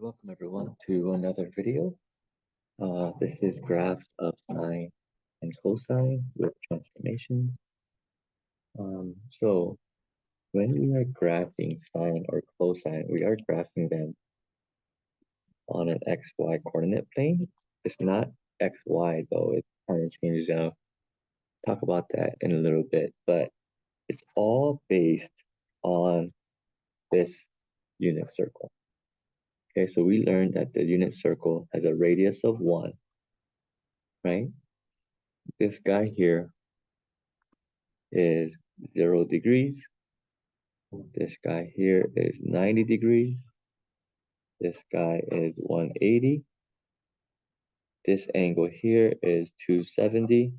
Welcome everyone to another video. This is graphs of sine and cosine with transformations. So when we are graphing sine or cosine, we are graphing them on an xy coordinate plane. It's not xy though, it kind of changes out. Talk about that in a little bit, but it's all based on this unit circle. Okay, so we learned that the unit circle has a radius of 1, right? This guy here is 0 degrees. This guy here is 90 degrees. This guy is 180. This angle here is 270.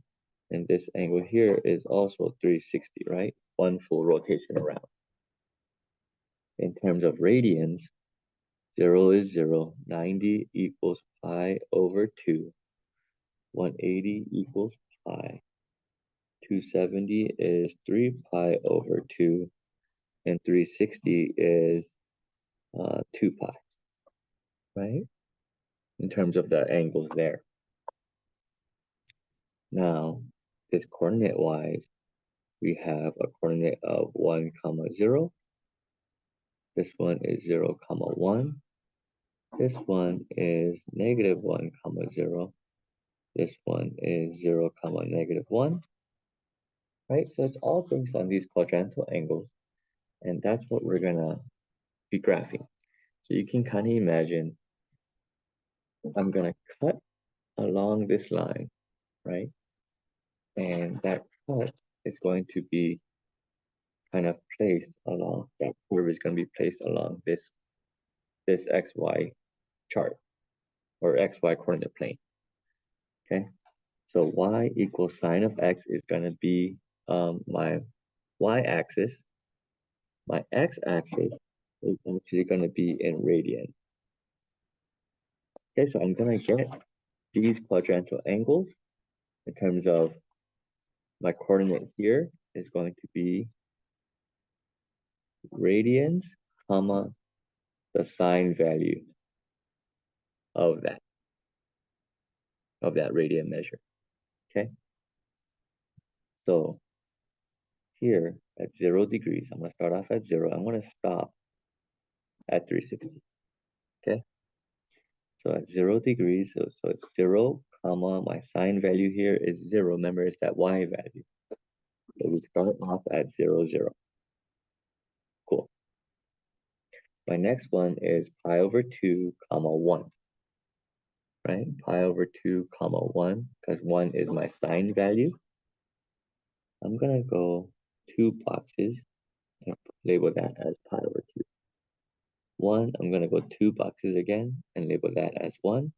And this angle here is also 360, right? One full rotation around. In terms of radians, 0 is 0. 90 equals pi over 2. 180 equals pi. 270 is 3 pi over 2. And 360 is 2 pi, right? In terms of the angles there. Now, this coordinate-wise, we have a coordinate of 1, 0. This one is 0, 1. This one is negative 1, 0. This one is 0, negative 1. Right? So it's all based on these quadrantal angles. And that's what we're going to be graphing. So you can kind of imagine I'm going to cut along this line, right? And that cut is going to be kind of placed along, that curve is going to be placed along this XY chart or XY coordinate plane. Okay, so y equals sine of x is going to be my y-axis. My x-axis is actually going to be in radian. Okay, so I'm going to get these quadrantal angles in terms of my coordinate here is going to be radians, comma, the sine value of that radian measure. Okay, so here at 0 degrees, I'm going to start off at 0. I'm going to stop at 360. Okay, so at 0 degrees, so it's 0, comma, my sine value here is 0. Remember, it's that y value. So we start off at 0, 0. Cool. My next one is pi over 2, comma 1. Right? Pi over 2, comma 1, because 1 is my sine value. I'm going to go 2 boxes and label that as pi over 2. 1, I'm going to go 2 boxes again and label that as 1.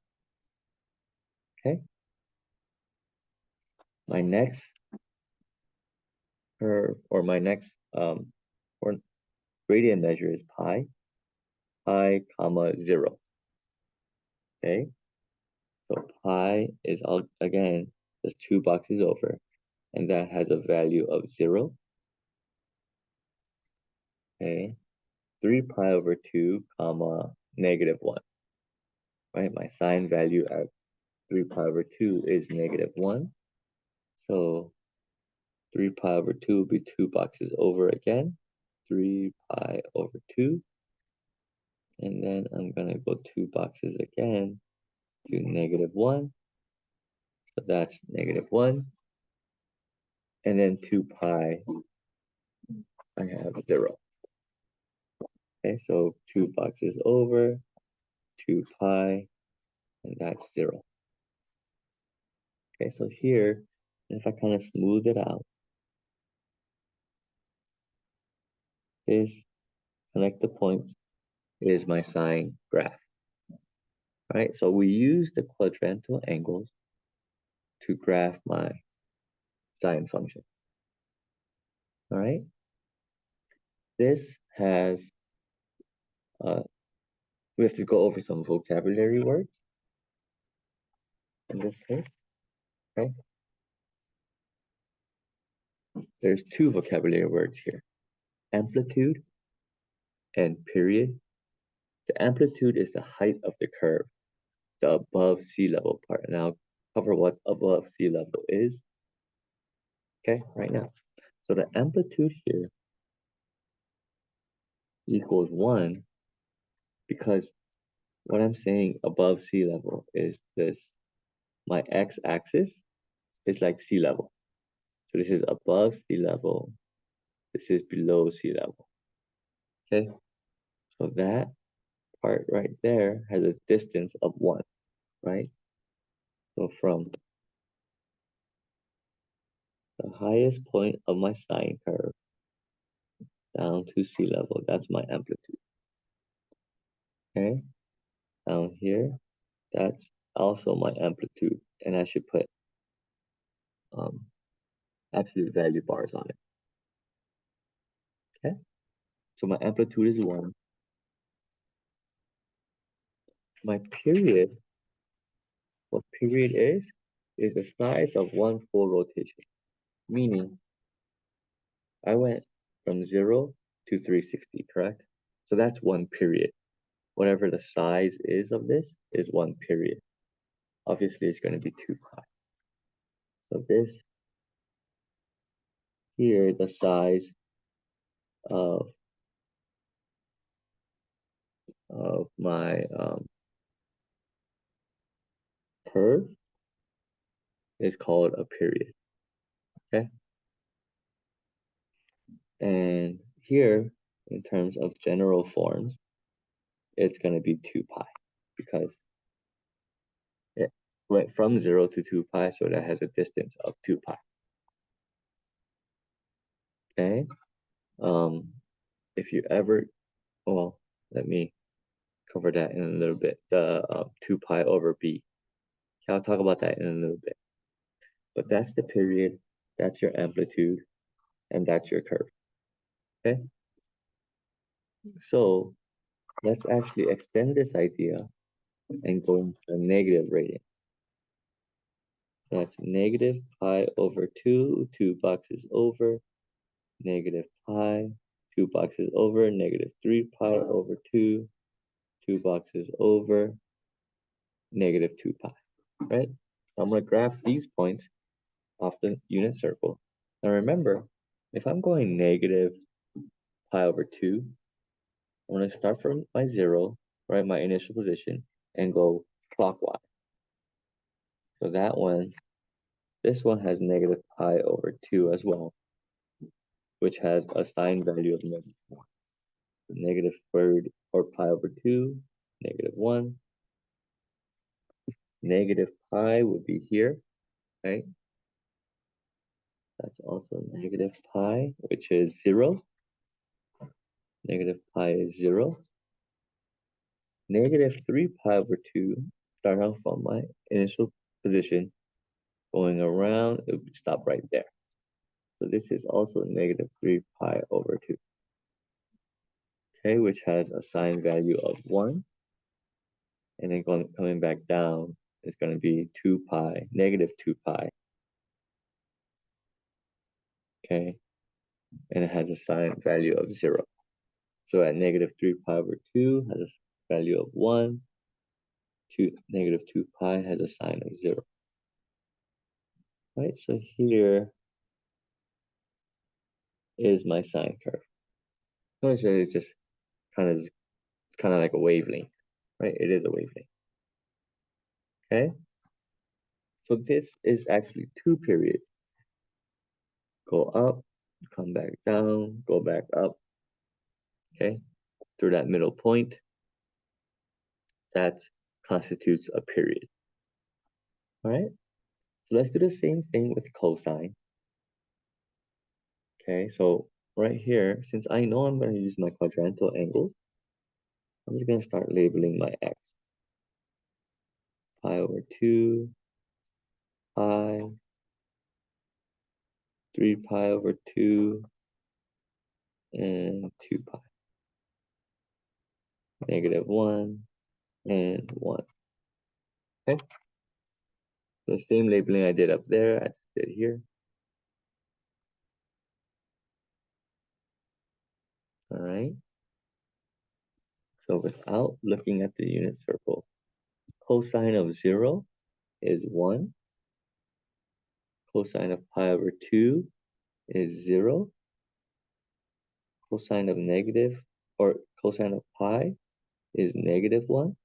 Okay. My next curve or my next or radian measure is pi, comma 0. Okay. So pi is again just 2 boxes over, and that has a value of 0. Okay. 3 pi over 2, comma negative 1. Right. My sine value at 3 pi over 2 is negative 1. So 3 pi over 2 will be 2 boxes over again. 3 pi over 2. And then I'm going to go 2 boxes again to negative 1. So that's negative 1. And then 2 pi, I have 0. Okay, so 2 boxes over, 2 pi, and that's 0. Okay, so here, if I kind of smooth it out, this connect the points is my sine graph. All right, so we use the quadrantal angles to graph my sine function. All right, this has, we have to go over some vocabulary words in this case, okay? There's 2 vocabulary words here, amplitude and period. The amplitude is the height of the curve, the above sea level part. And I'll cover what above sea level is, okay, right now. So the amplitude here equals 1 because what I'm saying above sea level is this. My x-axis is like sea level. So this is above sea level. This is below sea level. Okay? So that part right there has a distance of 1, right? So from the highest point of my sine curve down to sea level, that's my amplitude. Okay? Down here, that's also my amplitude. And I should put absolute value bars on it. Okay? So my amplitude is 1. My period, what period is the size of one full rotation. Meaning, I went from 0 to 360, correct? So that's one period. Whatever the size is of this is one period. Obviously, it's going to be 2 pi. So this here, the size of my curve is called a period, okay? And here, in terms of general forms, it's going to be 2 pi because it went from 0 to 2 pi, so that has a distance of 2 pi. Okay? If you ever, well, let me cover that in a little bit. The 2 pi over b. Okay, I'll talk about that in a little bit. But that's the period, that's your amplitude, and that's your curve. Okay? So let's actually extend this idea and go into a negative radian. That's negative pi over 2, 2 boxes over, negative pi, 2 boxes over, negative 3 pi over 2, 2 boxes over, negative 2 pi, right? So I'm going to graph these points off the unit circle. Now remember, if I'm going negative pi over 2, I'm going to start from my 0, right, my initial position, and go clockwise. So that one, this one has negative pi over 2 as well, which has a sign value of negative 1. So negative third or pi over 2, negative 1. Negative pi would be here, right? That's also negative pi, which is 0. Negative pi is 0. Negative 3 pi over 2, start off from my initial position, going around, it would stop right there. So this is also negative 3 pi over 2. Okay, which has a sign value of 1. And then coming back down is going to be 2 pi, negative 2 pi. Okay, and it has a sign value of 0. So at negative 3 pi over 2 has a value of 1. Negative 2 pi has a sign of 0. Right, so here is my sine curve. Notice that it's just kind of like a wavelength, right? It is a wavelength. Okay, so this is actually 2 periods. Go up, come back down, go back up. Okay, through that middle point, that constitutes a period. All right, so let's do the same thing with cosine. Okay, so right here, since I know I'm going to use my quadrantal angles, I'm just going to start labeling my x. Pi over 2, pi, 3 pi over 2, and 2 pi. Negative 1, and 1. Okay, the same labeling I did up there, I just did here. All right, So without looking at the unit circle, cosine of 0 is 1. Cosine of pi over 2 is 0. Cosine of negative, or cosine of pi is negative 1.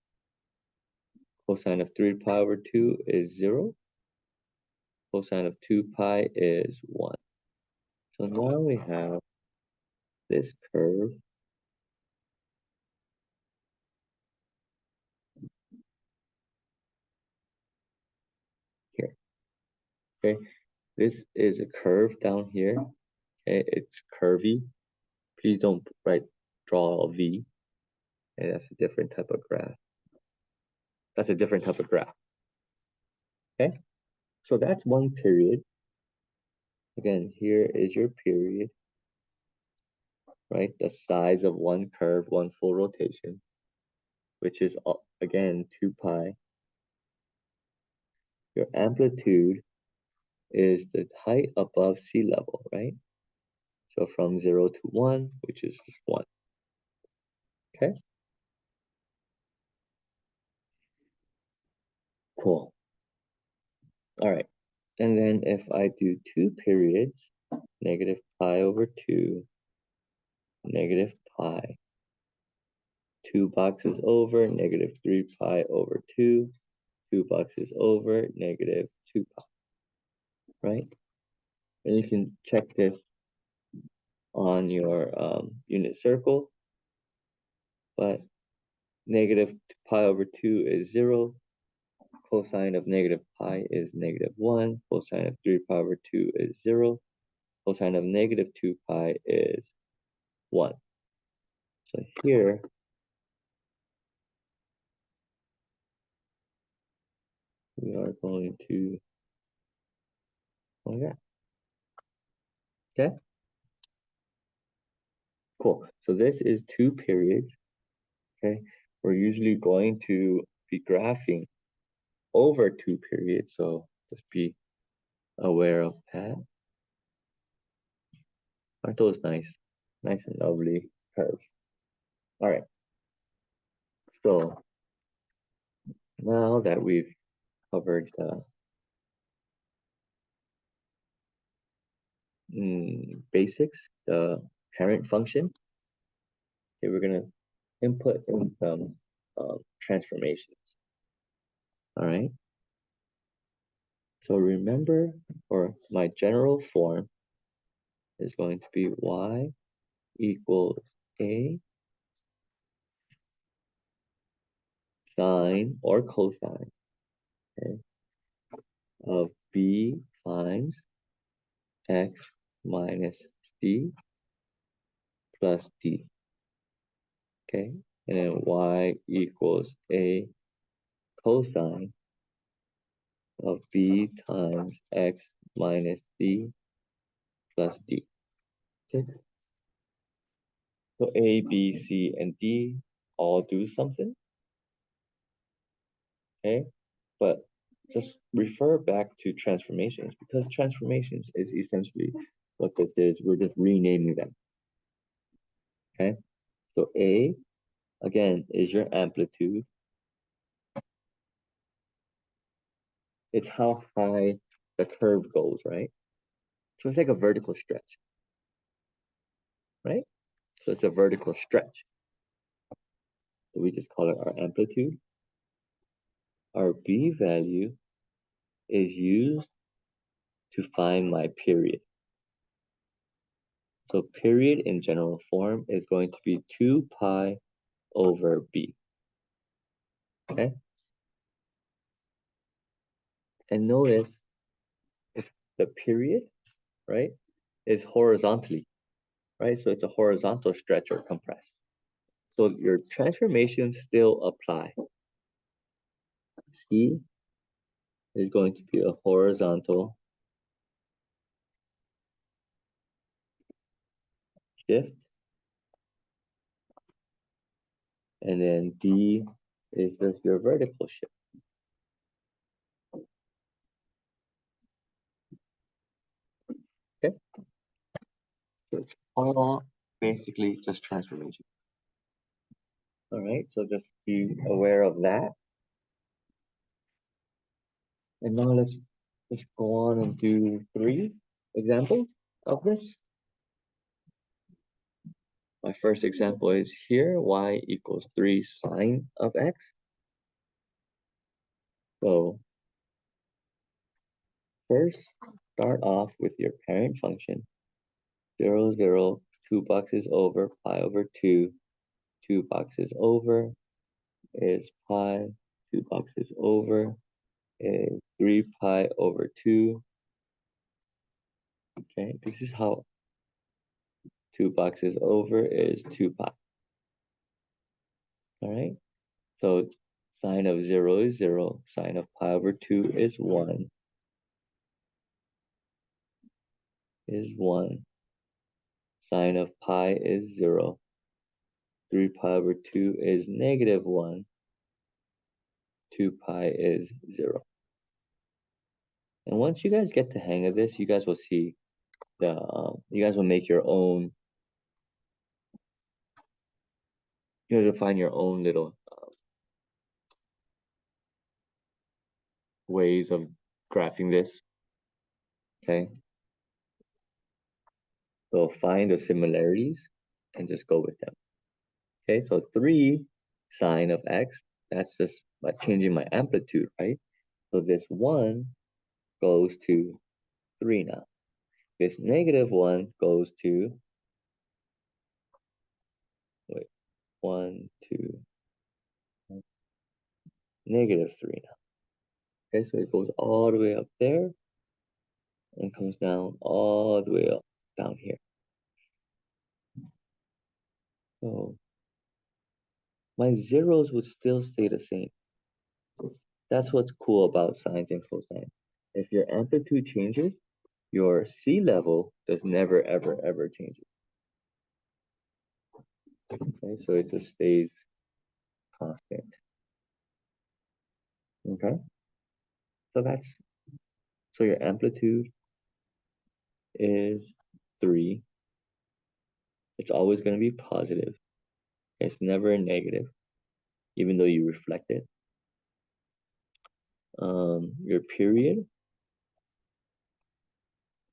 Cosine of 3 pi over 2 is 0. Cosine of 2 pi is 1. So now we have this curve here. Okay, this is a curve down here. Okay, it's curvy. Please don't draw a V. Okay, that's a different type of graph. That's a different type of graph. Okay, so that's one period. Again, here is your period, right? The size of one curve, one full rotation, which is, again, 2 pi. Your amplitude is the height above sea level, right? So from 0 to 1, which is just 1. Okay? Cool. All right. And then if I do 2 periods, negative pi over 2, negative pi, 2 boxes over, negative 3 pi over 2, 2 boxes over, negative 2 pi, right? And you can check this on your unit circle, but negative pi over 2 is 0. Cosine of negative pi is negative 1. Cosine of 3 pi over 2 is 0. Cosine of negative 2 pi is 1. So here, we are going to, oh yeah, okay, cool. So this is 2 periods, okay? We're usually going to be graphing over 2 periods, so just be aware of that. Aren't those nice? Nice and lovely curves. All right. So now that we've covered the basics, the parent function, okay, we're gonna input in some transformations. All right. So remember, or my general form is going to be y equals a sine or cosine, okay, of b times x minus c plus d, okay? And then y equals a cosine of b times x minus c plus d, okay? So a, b, c, and d all do something, okay? But just refer back to transformations, because transformations is essentially what this is. We're just renaming them, okay? So A, again, is your amplitude. It's how high the curve goes, right? So it's like a vertical stretch, right? So it's a vertical stretch. So we just call it our amplitude. Our B value is used to find my period. So period in general form is going to be 2 pi over B, okay? And notice if the period, right, is horizontally, right? So it's a horizontal stretch or compress. So your transformations still apply. C is going to be a horizontal shift, and then D is just your vertical shift. Okay, so it's all basically just transformation. All right, so just be aware of that. And now let's go on and do 3 examples of this. My first example is here, y equals 3 sine of x. So first, start off with your parent function, 0, 0, 2 boxes over, pi over 2, 2 boxes over is pi, 2 boxes over is 3 pi over 2. Okay, this is how 2 boxes over is 2 pi. All right, so sine of 0 is 0, sine of pi over 2 is 1, sine of pi is 0, 3 pi over 2 is negative 1, 2 pi is 0. And once you guys get the hang of this, you guys will see you guys will make your own, you guys will find your own little ways of graphing this, okay? So find the similarities and just go with them. Okay, so 3 sine of x, that's just by changing my amplitude, right? So this 1 goes to 3 now. This negative 1 goes to, wait, 1, 2, negative 3 now. Okay, so it goes all the way up there and comes down all the way up down here. So my zeros would still stay the same. That's what's cool about sines and cosines. If your amplitude changes, your C level does never, ever, ever change. Okay, so it just stays constant. Okay, so your amplitude is 3. It's always going to be positive. It's never a negative, even though you reflect it. Your period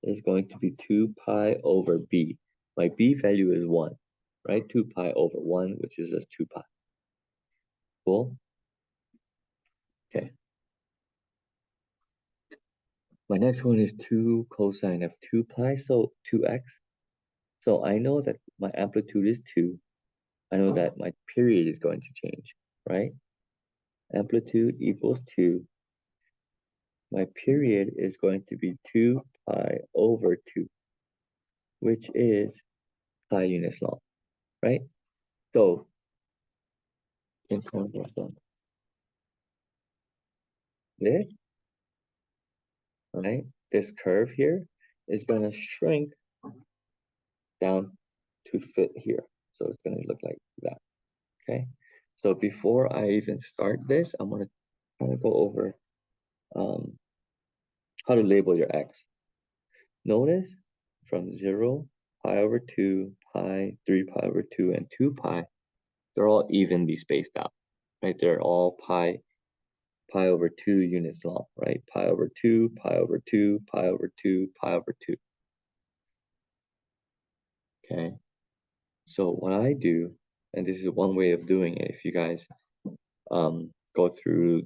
is going to be 2 pi over b. My b value is 1, right? 2 pi over 1, which is just 2 pi. Cool? Okay. My next one is 2 cosine of 2 pi, so 2x. So I know that my amplitude is 2. I know that my period is going to change, right? Amplitude equals 2. My period is going to be 2 pi over 2, which is pi units long, right? So in terms of this, right, this curve here is going to shrink down to fit here. So it's going to look like that, okay? So before I even start this, I'm going to kind of go over how to label your x. Notice from 0, pi over 2, pi, 3 pi over 2, and 2 pi, they're all evenly spaced out, right? They're all pi over 2 units long, right? Pi over 2, pi over 2, pi over 2, pi over 2. Okay, so what I do, and this is one way of doing it, if you guys go through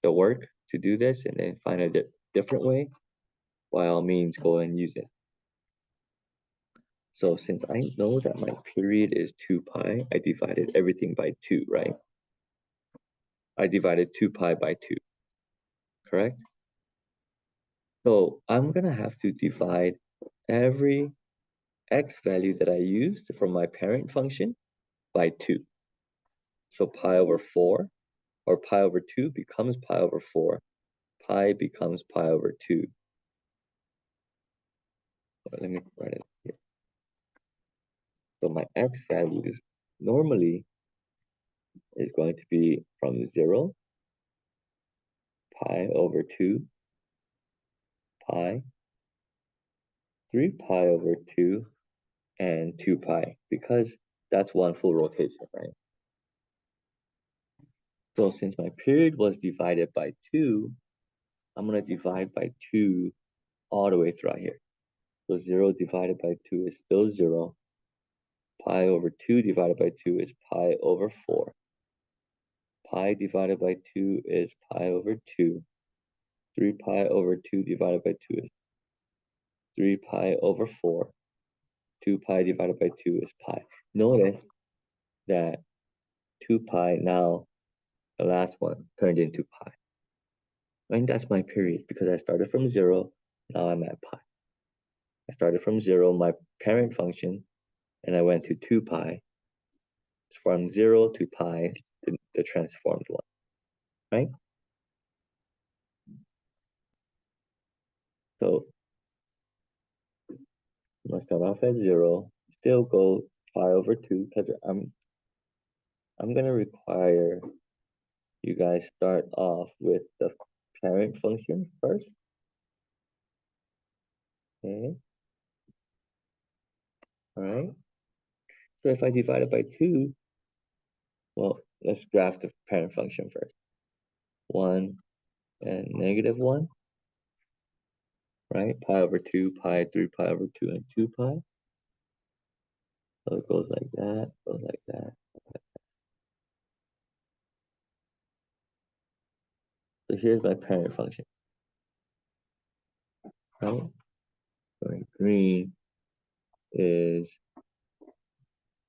the work to do this and then find a different way, by all means, go and use it. So since I know that my period is 2 pi, I divided everything by 2, right? I divided 2 pi by 2, correct? So I'm going to have to divide every x value that I used from my parent function by 2. So pi over 4, or pi over 2 becomes pi over 4. Pi becomes pi over 2. Let me write it here. So my x values normally is going to be from 0, pi over 2, pi, 3 pi over 2, and 2 pi, because that's one full rotation, right? So since my period was divided by 2, I'm going to divide by 2 all the way throughout here. So 0 divided by 2 is still 0. Pi over 2 divided by 2 is pi over 4. Pi divided by 2 is pi over 2. 3 pi over 2 divided by 2 is 3 pi over 4. 2 pi divided by 2 is pi. Notice that 2 pi now, the last one, turned into pi. And that's my period because I started from 0, now I'm at pi. I started from 0, my parent function, and I went to 2 pi. From 0 to pi, the transformed one, right? So I'm gonna start off at 0, still go pi over 2 because I'm gonna require you guys start off with the parent function first. Okay. All right. So if I divide it by 2, well, let's graph the parent function first. 1 and -1, right? Pi over 2, pi, 3 pi over 2, and 2 pi. So it goes like that, goes like that. So here's my parent function, right? So in green is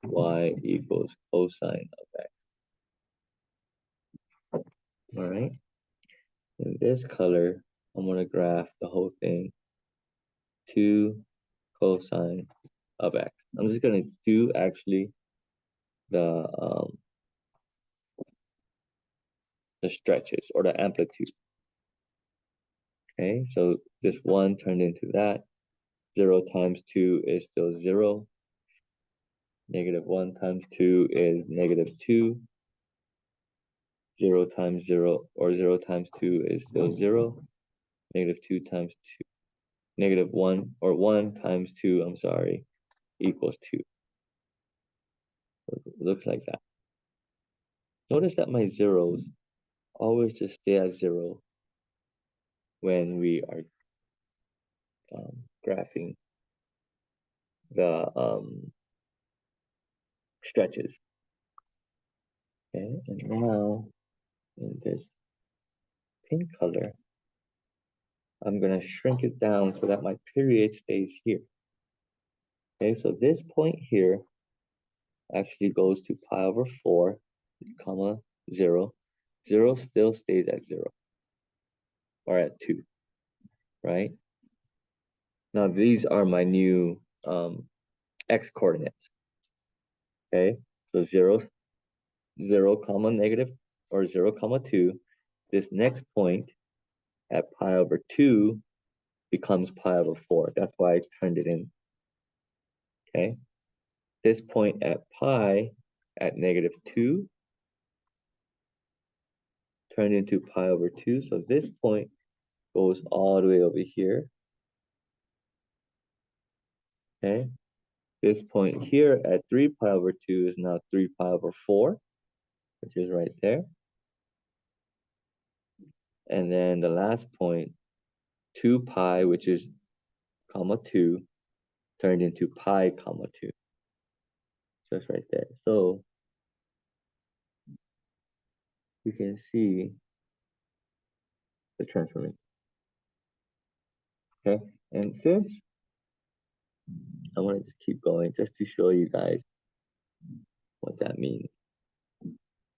y equals cosine of x. All right. In this color, I'm going to graph the whole thing 2 cosine of x. I'm just going to do actually the stretches or the amplitude. Okay, so this 1 turned into that. 0 times 2 is still 0. -1 times 2 is -2. 0 times 0 or 0 times 2 is still 0. -2 times 2, -1 or 1 times 2, I'm sorry, equals 2. It looks like that. Notice that my zeros always just stay at 0 when we are graphing the stretches. Okay, and now in this pink color, I'm going to shrink it down so that my period stays here. Okay, so this point here actually goes to pi over 4, comma, 0. 0 still stays at 0, or at 2, right? Now these are my new x coordinates. Okay, so 0, 0, comma, negative, or 0, comma, 2. This next point at pi over 2 becomes pi over 4. That's why I turned it in. Okay, this point at pi at -2 turned into pi over 2. So this point goes all the way over here. Okay, this point here at 3 pi over 2 is now 3 pi over 4, which is right there. And then the last point, 2 pi, which is comma 2, turned into pi comma 2. Just right there. So you can see the transformation. Okay, and since I want to just keep going just to show you guys what that means.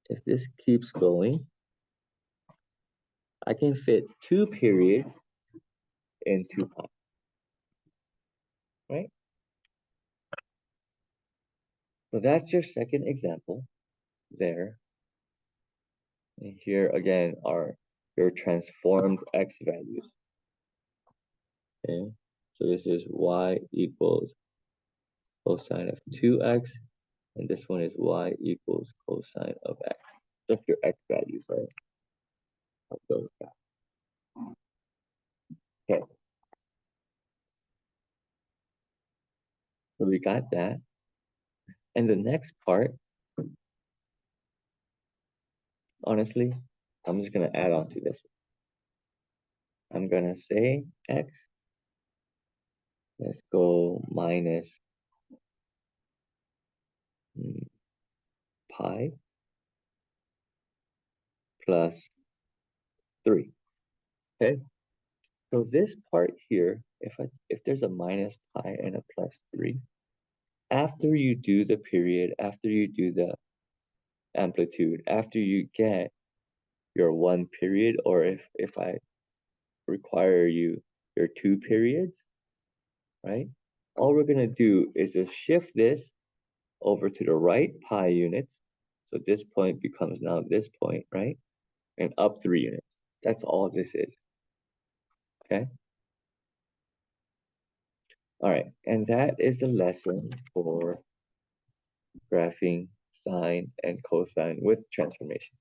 If this keeps going, I can fit 2 periods in 2 pi, right? So that's your second example there. And here again are your transformed x values. Okay, so this is y equals cosine of 2x, and this one is y equals cosine of x. Just your x values, right? Of those guys. Okay, so we got that. And the next part Honestly, I'm just gonna add on to this. I'm gonna say x, let's go minus pi plus 3. Okay, so this part here, if there's a minus pi and a plus 3, after you do the period, after you do the amplitude, after you get your 1 period, or if I require your 2 periods, right? All we're gonna do is just shift this over to the right pi units. So this point becomes now this point, right? And up 3 units. That's all this is, okay? All right, and that is the lesson for graphing sine and cosine with transformation.